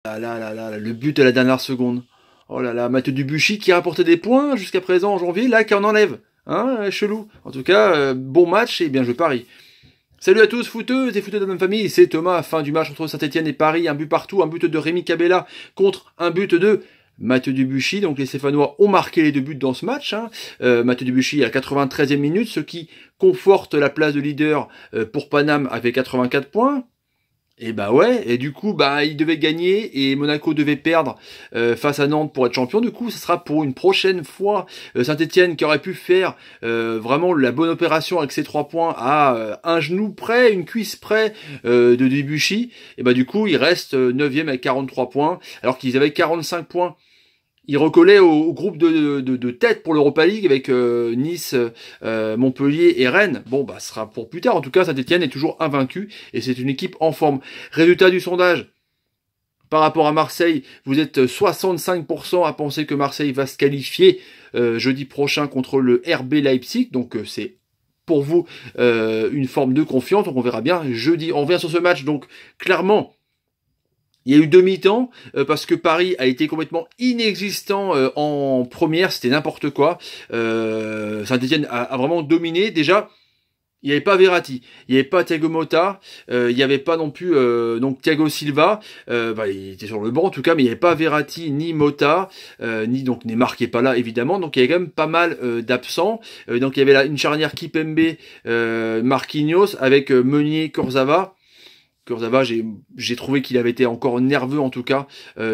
Le but à la dernière seconde. Oh là là, Mathieu Debuchy qui a rapporté des points jusqu'à présent en janvier, là qui en enlève. Hein, chelou. En tout cas, bon match et bien joué Paris. Salut à tous, footeuses et footeux de la même famille, c'est Thomas. Fin du match entre Saint-Etienne et Paris, un but partout, un but de Rémi Cabella contre un but de Mathieu Debuchy. Donc les Stéphanois ont marqué les deux buts dans ce match. Hein. Mathieu Debuchy à la 93e minute, ce qui conforte la place de leader pour Paname avec 84 points. Et bah ouais, et du coup, bah il devait gagner et Monaco devait perdre face à Nantes pour être champion. Du coup, ce sera pour une prochaine fois Saint-Etienne qui aurait pu faire vraiment la bonne opération avec ses 3 points à un genou près, une cuisse près de Debuchy. Et bah du coup, il reste 9e avec 43 points, alors qu'ils avaient 45 points. Il recollait au groupe de tête pour l'Europa League avec Nice, Montpellier et Rennes. Bon, bah, ce sera pour plus tard. En tout cas, Saint-Etienne est toujours invaincu et c'est une équipe en forme. Résultat du sondage. Par rapport à Marseille, vous êtes 65% à penser que Marseille va se qualifier jeudi prochain contre le RB Leipzig. Donc, c'est pour vous une forme de confiance. Donc, on verra bien jeudi. On revient sur ce match. Donc, clairement, il y a eu demi-temps parce que Paris a été complètement inexistant en première, c'était n'importe quoi. Saint-Etienne a vraiment dominé. Déjà, il n'y avait pas Verratti, il n'y avait pas Thiago Motta, il n'y avait pas non plus donc Thiago Silva. Il était sur le banc en tout cas, mais il n'y avait pas Verratti ni Motta, ni donc Neymar qui est pas là évidemment. Donc il y avait quand même pas mal d'absents. Donc il y avait là une charnière Kipembe, Marquinhos avec Meunier, Kurzawa. Kurzawa, j'ai trouvé qu'il avait été encore nerveux en tout cas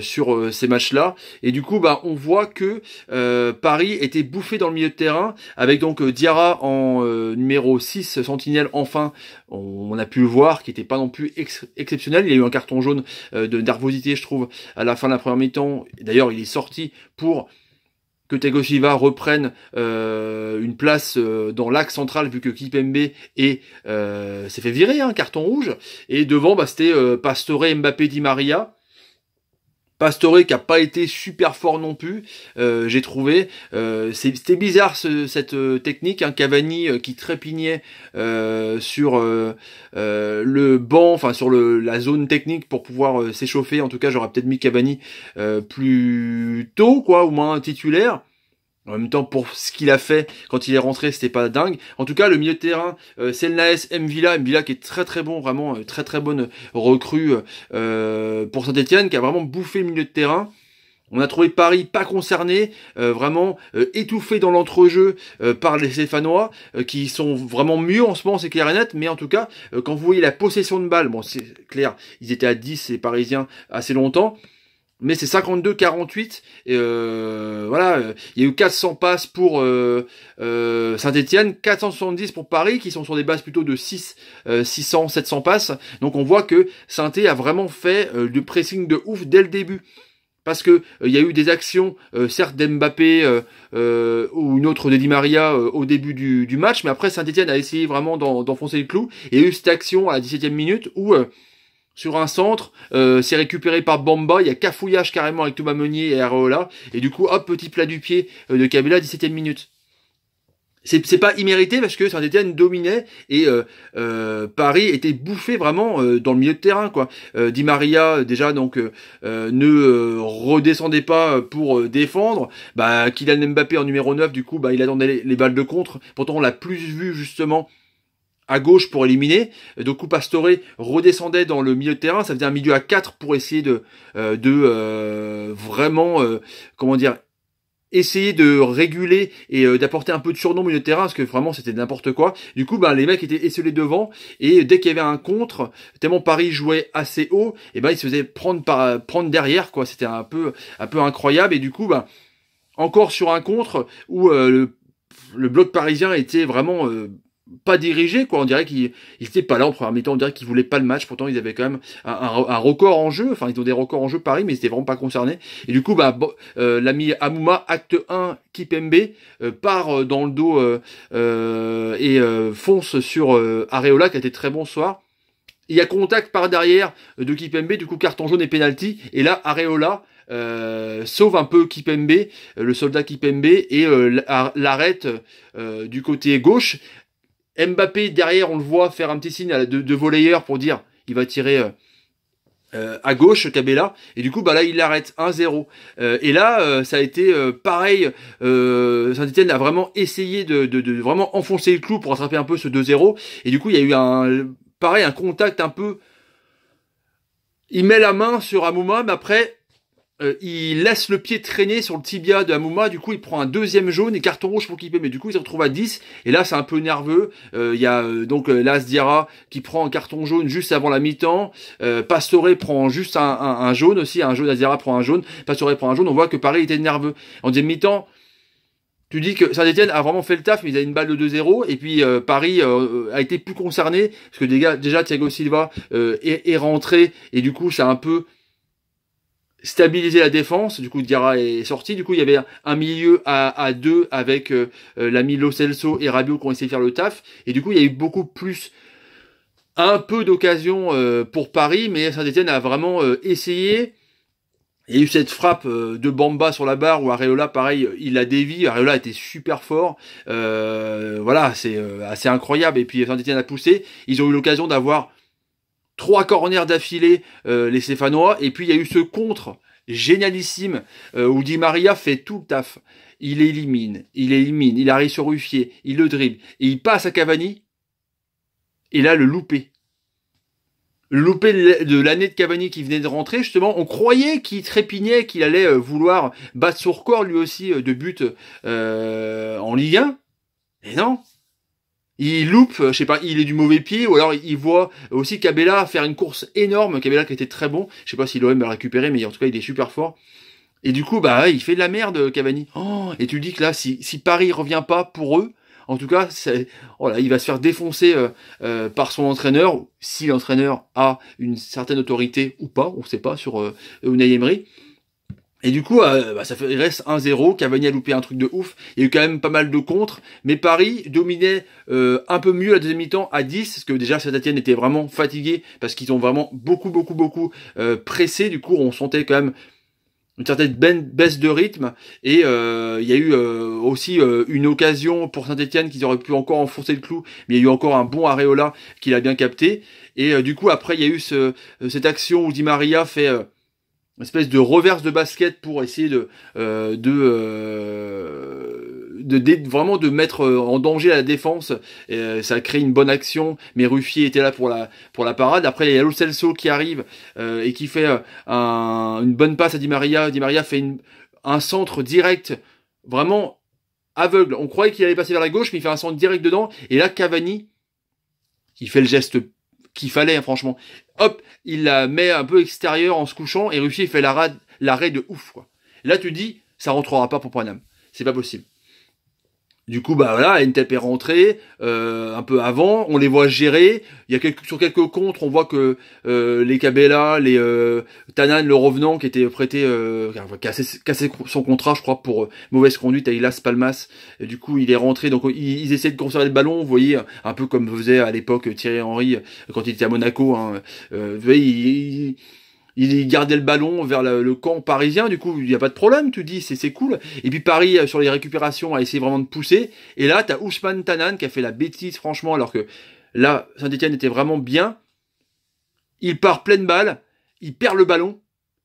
sur ces matchs-là. Et du coup, bah, on voit que Paris était bouffé dans le milieu de terrain, avec donc Diarra en numéro 6, sentinelle enfin, on a pu le voir, qui n'était pas non plus exceptionnel. Il y a eu un carton jaune de nervosité, je trouve, à la fin de la première mi-temps. D'ailleurs, il est sorti pour que Thiago Silva reprenne une place dans l'axe central vu que Kipembe s'est fait virer, hein, carton rouge. Et devant, bah, c'était Pastore, Mbappé, Di Maria. Pastore qui a pas été super fort non plus, j'ai trouvé. C'était bizarre cette technique, hein, Cavani qui trépignait sur le banc, enfin sur la zone technique pour pouvoir s'échauffer. En tout cas, j'aurais peut-être mis Cavani plus tôt, quoi, au moins titulaire. En même temps, pour ce qu'il a fait quand il est rentré, c'était pas dingue. En tout cas, le milieu de terrain, Selnaes, M'Vila qui est très très bon, vraiment très très bonne recrue pour Saint-Etienne, qui a vraiment bouffé le milieu de terrain. On a trouvé Paris pas concerné, vraiment étouffé dans l'entrejeu par les Stéphanois, qui sont vraiment mieux en ce moment, c'est clair et net, mais en tout cas, quand vous voyez la possession de balle, bon c'est clair, ils étaient à 10, les Parisiens, assez longtemps, mais c'est 52-48, et voilà, il y a eu 400 passes pour Saint-Etienne, 470 pour Paris, qui sont sur des bases plutôt de 600, 700 passes, donc on voit que Saint-Etienne a vraiment fait du pressing de ouf dès le début. Parce que il y a eu des actions, certes d'Mbappé ou une autre de Di Maria au début du match, mais après Saint-Etienne a essayé vraiment d'enfoncer le clou. Et il y a eu cette action à la 17e minute où sur un centre, c'est récupéré par Bamba, il y a cafouillage carrément avec Thomas Meunier et Areola, et du coup hop, petit plat du pied de Cabella, 17e minute. C'est pas immérité parce que Saint-Etienne dominait et Paris était bouffé vraiment dans le milieu de terrain, quoi. Di Maria déjà donc ne redescendait pas pour défendre. Bah Kylian Mbappé en numéro 9 du coup bah il attendait les balles de contre. Pourtant on l'a plus vu justement à gauche pour éliminer. Du coup Pastore redescendait dans le milieu de terrain, ça faisait un milieu à 4 pour essayer de vraiment comment dire, essayer de réguler et d'apporter un peu de surnom au milieu de terrain parce que vraiment c'était n'importe quoi. Du coup les mecs étaient esselés devant et dès qu'il y avait un contre, tellement Paris jouait assez haut, et ils se faisaient prendre derrière, quoi. C'était un peu incroyable. Et du coup encore sur un contre où le bloc parisien était vraiment pas dirigé, quoi. On dirait qu'ils étaient pas là en première mi-temps, on dirait qu'ils voulaient pas le match. Pourtant ils avaient quand même un record en jeu, enfin ils ont des records en jeu Paris, mais ils étaient vraiment pas concernés. Et du coup l'ami Amouma, acte 1, Kipembe part dans le dos et fonce sur Areola qui a été très bon ce soir. Il y a contact par derrière de Kipembe, du coup carton jaune et penalty, et là Areola sauve un peu Kipembe, le soldat Kipembe, et l'arrête du côté gauche. Mbappé derrière, on le voit faire un petit signe de volleyeur pour dire il va tirer à gauche, Cabella, et du coup bah là il l'arrête 1-0. Et là ça a été pareil, Saint-Etienne a vraiment essayé de vraiment enfoncer le clou pour rattraper un peu ce 2-0, et du coup il y a eu un contact un peu, il met la main sur Amouma, mais après il laisse le pied traîner sur le tibia de Amouma, du coup il prend un deuxième jaune et carton rouge pour qu'il paie, mais du coup il se retrouve à 10, et là c'est un peu nerveux, il y a donc Las Diarra qui prend un carton jaune juste avant la mi-temps, Pastore prend juste un jaune aussi, un jaune, Las Diarra prend un jaune, Pastore prend un jaune, on voit que Paris était nerveux. En deuxième mi-temps, tu dis que Saint-Etienne a vraiment fait le taf, mais ils avaient une balle de 2-0, et puis Paris a été plus concerné, parce que déjà Thiago Silva est rentré, et du coup ça a un peu stabiliser la défense, du coup Diarra est sorti, du coup il y avait un milieu à deux avec l'ami Lo Celso et Rabiot qui ont essayé de faire le taf, et du coup il y a eu beaucoup plus, un peu d'occasion pour Paris, mais Saint-Etienne a vraiment essayé. Il y a eu cette frappe de Bamba sur la barre où Areola, pareil, il la dévie, Areola était super fort, voilà, c'est assez incroyable, et puis Saint-Etienne a poussé, ils ont eu l'occasion d'avoir 3 corners d'affilée, les Stéphanois, et puis il y a eu ce contre génialissime où Di Maria fait tout le taf. Il élimine, il arrive sur Ruffier, il le dribble, et il passe à Cavani, et là le loupé. Le loupé de l'année de Cavani qui venait de rentrer, justement, on croyait qu'il trépignait, qu'il allait vouloir battre son record lui aussi de but en Ligue 1, et non. Il loupe, je sais pas, il est du mauvais pied, ou alors il voit aussi Cabella faire une course énorme, Cabella qui était très bon, je sais pas si l'OM va le récupérer, mais en tout cas il est super fort. Et du coup, bah il fait de la merde, Cavani. Oh, et tu dis que là, si Paris revient pas pour eux, en tout cas, voilà, il va se faire défoncer par son entraîneur, si l'entraîneur a une certaine autorité ou pas, on sait pas, sur Unai Emery. Et du coup, il reste 1-0, Cavani a loupé un truc de ouf, il y a eu quand même pas mal de contres, mais Paris dominait un peu mieux la deuxième mi-temps à 10, parce que déjà Saint-Etienne était vraiment fatigué, parce qu'ils ont vraiment beaucoup pressé, du coup on sentait quand même une certaine baisse de rythme, et il y a eu aussi une occasion pour Saint-Etienne qu'ils auraient pu encore enfoncer le clou, mais il y a eu encore un bon Areola qui l'a bien capté, et du coup après il y a eu cette action où Di Maria fait... une espèce de reverse de basket pour essayer vraiment de mettre en danger la défense. Ça a créé une bonne action, mais Ruffier était là pour la parade. Après il y a Lo Celso qui arrive et qui fait une bonne passe à Di Maria. Di Maria fait un centre direct, vraiment aveugle. On croyait qu'il allait passer vers la gauche, mais il fait un centre direct dedans. Et là Cavani, il fait le geste qu'il fallait, hein, franchement. Hop, il la met un peu extérieur en se couchant, et Ruffier fait l'arrêt de ouf, quoi. Et là, tu dis, ça rentrera pas pour Paname. C'est pas possible. Du coup, bah voilà, Ntep est rentré un peu avant, on les voit gérer. Il y a sur quelques contres, on voit que les Cabella, les Tanan, le revenant qui était prêté, qui a cassé son contrat, je crois, pour mauvaise conduite à Las Palmas. Et du coup, il est rentré, donc ils essaient de conserver le ballon, vous voyez, un peu comme faisait à l'époque Thierry Henry quand il était à Monaco. Hein. Vous voyez, il gardait le ballon vers le camp parisien, du coup il n'y a pas de problème, tu dis c'est cool. Et puis Paris sur les récupérations a essayé vraiment de pousser, et là t'as Ousmane Tanan qui a fait la bêtise franchement, alors que là Saint-Etienne était vraiment bien. Il part pleine balle, il perd le ballon,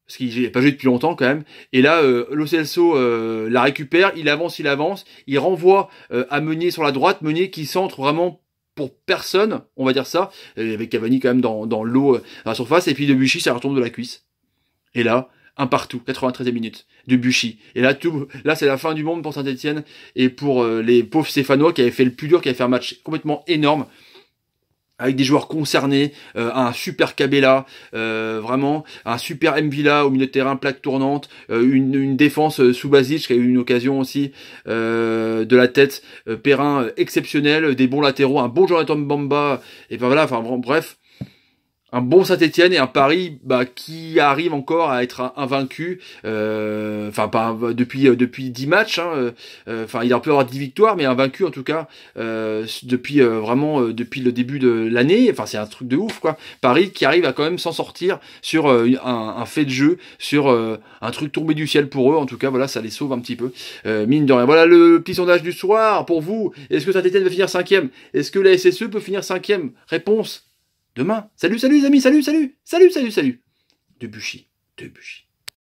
parce qu'il n'a pas joué depuis longtemps quand même, et là Lo Celso la récupère, il avance, il renvoie à Meunier sur la droite, Meunier qui centre vraiment pour personne, on va dire ça, avec Cavani quand même dans l'eau, dans la surface, et puis Debuchy, ça retombe de la cuisse. Et là, un partout, 93e minute, Debuchy. Et là, là c'est la fin du monde pour Saint-Etienne, et pour les pauvres Stéphanois qui avaient fait le plus dur, qui avaient fait un match complètement énorme, avec des joueurs concernés, un super Cabella, vraiment, un super M'Vila au milieu de terrain, plaque tournante, une défense sous Basic qui a eu une occasion aussi de la tête, Perrin exceptionnel, des bons latéraux, un bon Jonathan Bamba, et ben voilà, enfin bref, un bon Saint-Etienne et un Paris qui arrive encore à être invaincu, enfin pas depuis 10 matchs, hein, enfin il a pu avoir 10 victoires, mais invaincu en tout cas depuis vraiment depuis le début de l'année. Enfin c'est un truc de ouf quoi. Paris qui arrive à quand même s'en sortir sur un fait de jeu, sur un truc tombé du ciel pour eux. En tout cas voilà, ça les sauve un petit peu, mine de rien. Voilà le petit sondage du soir pour vous. Est-ce que Saint-Etienne va finir 5e? Est-ce que la SSE peut finir 5e? Réponse demain. Salut les amis, salut. Debuchy.